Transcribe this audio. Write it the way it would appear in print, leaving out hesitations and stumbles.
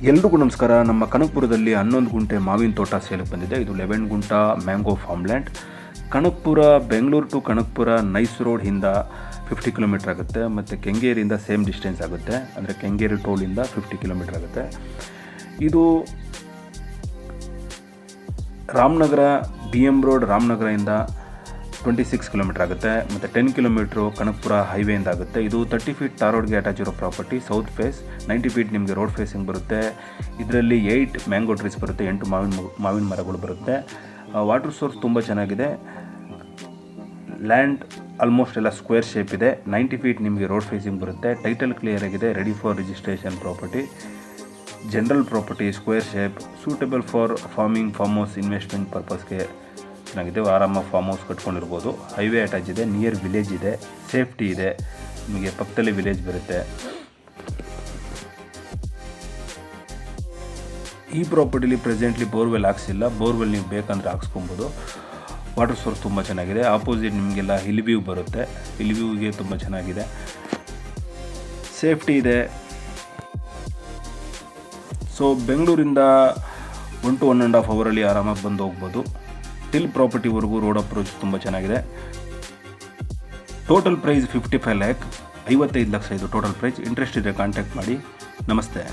ಎಲ್ರಿಗೂ ನಮಸ್ಕಾರ. ನಮ್ಮ ಕನಕಪುರದಲ್ಲಿ 11 ಗುಂಟೆ ಮಾವಿನ ತೋಟ ಸೇಲಿಗೆ ಬಂದಿದೆ. ಇದು 11 gunta mango farmland. Kanakapura, Bengaluru to Kanakapura NICE road ಇಂದ 50 ಕಿಲೋಮೀಟರ್ ಆಗುತ್ತೆ. ಮತ್ತು ಕೆಂಗೇರಿಯಿಂದ ಸೇಮ್ ಡಿಸ್ಟೆನ್ಸ್ ಆಗುತ್ತೆ, ಅಂದರೆ ಕೆಂಗೇರಿ ಟೋಲಿಂದ 50 ಕಿಲೋಮೀಟರ್ ಆಗುತ್ತೆ. ಇದು ರಾಮನಗರ BM ರೋಡ್, ರಾಮನಗರದಿಂದ 26 ಕಿಲೋಮೀಟರ್ ಆಗುತ್ತೆ. ಮತ್ತು 10 ಕಿಲೋಮೀಟ್ರು ಕನಕಪುರ ಹೈವೇಯಿಂದ ಆಗುತ್ತೆ. ಇದು 30 ಫೀಟ್ ಟಾರ್ ರೋಡ್ಗೆ ಅಟ್ಯಾಚ್ ಇರೋ ಪ್ರಾಪರ್ಟಿ. ಸೌತ್ ಫೇಸ್ 90 ಫೀಟ್ ನಿಮಗೆ ರೋಡ್ ಫೇಸಿಂಗ್ ಬರುತ್ತೆ. ಇದರಲ್ಲಿ 8 ಮ್ಯಾಂಗೋ ಟ್ರೀಸ್ ಬರುತ್ತೆ, 8 ಮಾವಿನ ಮರಗಳು ಬರುತ್ತೆ. ವಾಟರ್ ಸೋರ್ಸ್ ತುಂಬ ಚೆನ್ನಾಗಿದೆ. ಲ್ಯಾಂಡ್ ಆಲ್ಮೋಸ್ಟ್ ಎಲ್ಲ ಸ್ಕ್ವೇರ್ ಶೇಪ್ ಇದೆ. 90 ಫೀಟ್ ನಿಮಗೆ ರೋಡ್ ಫೇಸಿಂಗ್ ಬರುತ್ತೆ. ಟೈಟಲ್ ಕ್ಲಿಯರ್ ಆಗಿದೆ, ready for registration property. General property, square shape, suitable for farming, farm house, investment ಪರ್ಪಸ್ಗೆ ಚೆನ್ನಾಗಿದೆ. ಆರಾಮಾಗಿ ಫಾರ್ಮ್ ಹೌಸ್ ಕಟ್ಕೊಂಡಿರ್ಬೋದು. ಹೈವೇ ಅಟ್ಯಾಚ್ ಇದೆ, ನಿಯರ್ ವಿಲೇಜ್ ಇದೆ, ಸೇಫ್ಟಿ ಇದೆ. ನಿಮಗೆ ಪಕ್ಕದಲ್ಲಿ ವಿಲೇಜ್ ಬರುತ್ತೆ. ಈ ಪ್ರಾಪರ್ಟಿಲಿ ಪ್ರೆಸೆಂಟ್ಲಿ ಬೋರ್ವೆಲ್ ಹಾಕ್ಸಿಲ್ಲ. ಬೋರ್ವೆಲ್ ನೀವು ಬೇಕಂದರೆ ಹಾಕ್ಸ್ಕೊಬೋದು. ವಾಟರ್ ಸೋರ್ಸ್ ತುಂಬ ಚೆನ್ನಾಗಿದೆ. ಆಪೋಸಿಟ್ ನಿಮಗೆಲ್ಲ ಹಿಲ್ ವ್ಯೂ ಬರುತ್ತೆ. ಹಿಲ್ ವ್ಯೂಗೆ ತುಂಬ ಚೆನ್ನಾಗಿದೆ, ಸೇಫ್ಟಿ ಇದೆ. ಸೊ ಬೆಂಗಳೂರಿಂದ 1 to 1.5 ಅವರಲ್ಲಿ ಆರಾಮಾಗಿ ಬಂದು ಹೋಗ್ಬೋದು. ಟಿಲ್ ಪ್ರಾಪರ್ಟಿವರೆಗೂ ರೋಡ್ ಅಪ್ರೋಚ್ ತುಂಬ ಚೆನ್ನಾಗಿದೆ. ಟೋಟಲ್ ಪ್ರೈಸ್ 55 ಲ್ಯಾಕ್, 55 ಲಕ್ಷ ಇದು ಟೋಟಲ್ ಪ್ರೈಸ್. ಇಂಟ್ರೆಸ್ಟ್ ಇದ್ದರೆ ಕಾಂಟ್ಯಾಕ್ಟ್ ಮಾಡಿ. ನಮಸ್ತೆ.